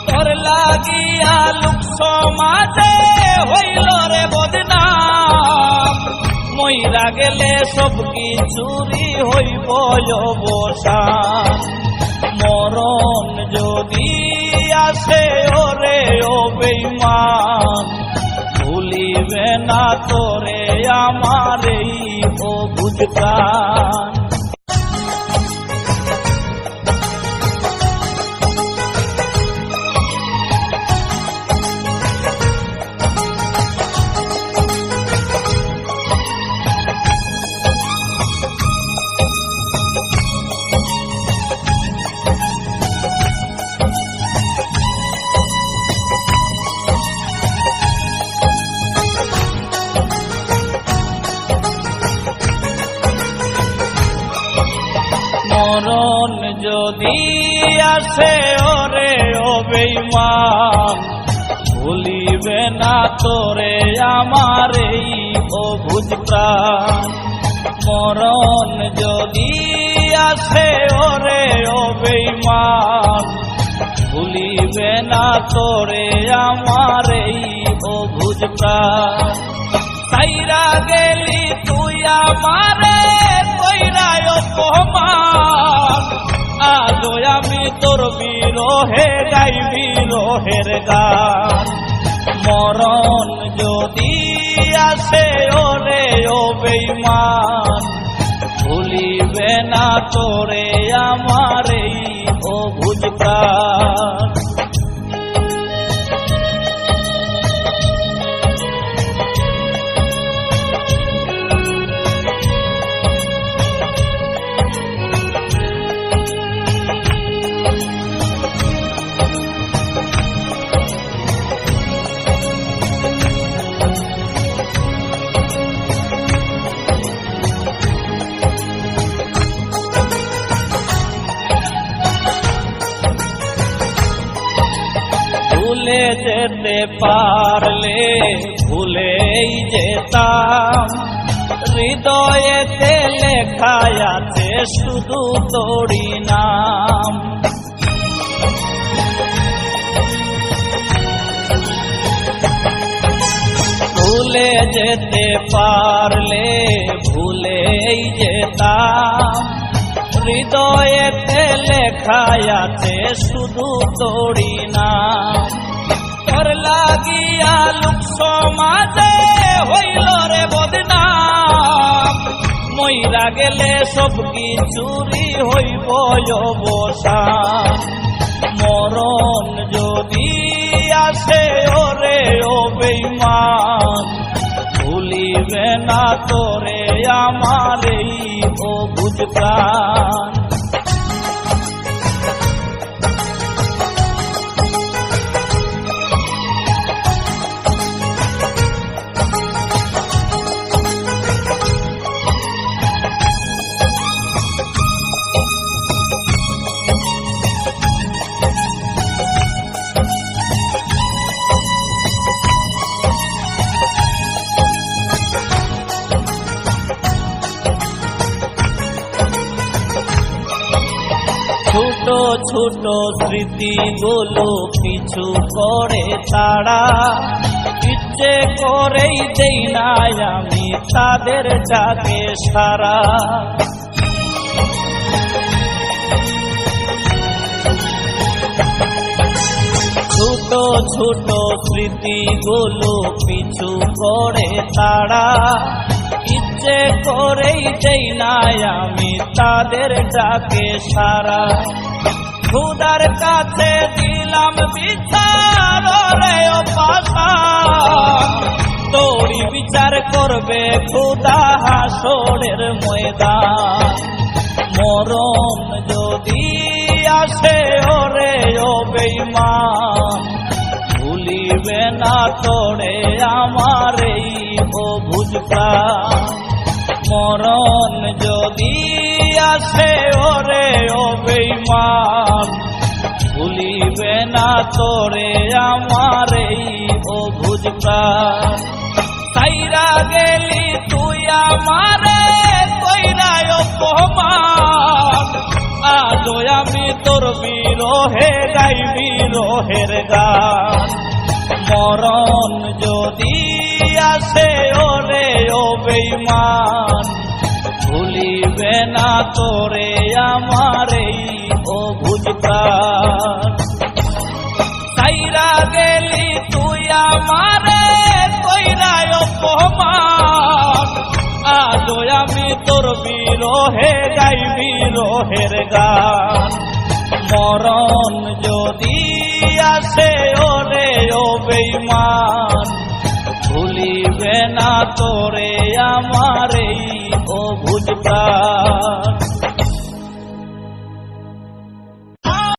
তোর লাগিয়া লোক সমাজে হইল রে বদনাম, মইরা গেলে সব কিছুরই হইব অবসান। মরণ যদি আসে ওরে ও বেঈমান, ভুলিবে না তোরে আমার এই অবুঝ প্রাণ। মরণ যদি আসে ওরে ও বেঈমান, ভুলিবে না তোরে আমার এই অবুঝ প্রাণ। মরণ যদি আসে ওরে ও বেঈমান, ভুলিবে না তোরে আমার এই অবুঝ প্রাণ। সাইরা গেলি তুই আমারে কইরায় অপমান, আজও আমি তোর বিরহে গাই বিরহের গান। মরণ যদি আসে ওরে ও বেঈমান, ভুলিবে না তোরে আমার এই অবুঝ প্রাণ। ভুলে যেতে পারলে ভুলেই যেতাম, হৃদয়েতে লেখা আছে শুধু তোরই নাম। ভুলে যেতে পারলে ভুলেই যেতাম, হৃদয়েতে লেখা আছে শুধু তোরই নাম। তোর লাগিয়া লোক সমাজে হইল রে বদনাম, মইরা গেলে সব কিছুরই হইব অবসান। মরণ যদি আসে ওরে ও বেঈমান, ভুলিবে না তোরে আমার এই অবুঝ প্রাণ। ছোট ছোট স্মৃতিগুলো পিছু করে তারা, ইচ্ছে করেই দেই না আমি তাদের ডাকে সারা। ছোট ছোট স্মৃতিগুলো পিছু করে তারা, ইচ্ছে করেই দেই না আমি তাদের ডাকে সারা। খুদার কাছে দিলাম বিচার রে ও পাষাণ, তোরই বিচার করবে খুদা হাসরের ময়দান। মরণ যদি আসে ওরে ও বেঈমান, ভুলিবে না তোরে আমার এই অবুঝ প্রাণ। মরণ যদি আসে ওরে ও বেঈমান, ভুলিবে না তোরে আমার এই অবুঝ প্রাণ। সাইরা গেলি তুই আমারে কইরায় অপমান, আজও আমি তোর বিরহে গাই বিরহের গান। মরণ যদি আসে ওরে ও বেঈমান, ভুলিবে না তোরে আমার এই অবুঝ প্রাণ। সাইরা গেলি তুই আমারে কইরায় অপমান, আজও আমি তোর বিরহে গাই বিরহের গান। মরণ যদি আসে ওরে ও বেঈমান, ভুলিবে না তোরে আমার এই অবুঝ প্রাণ।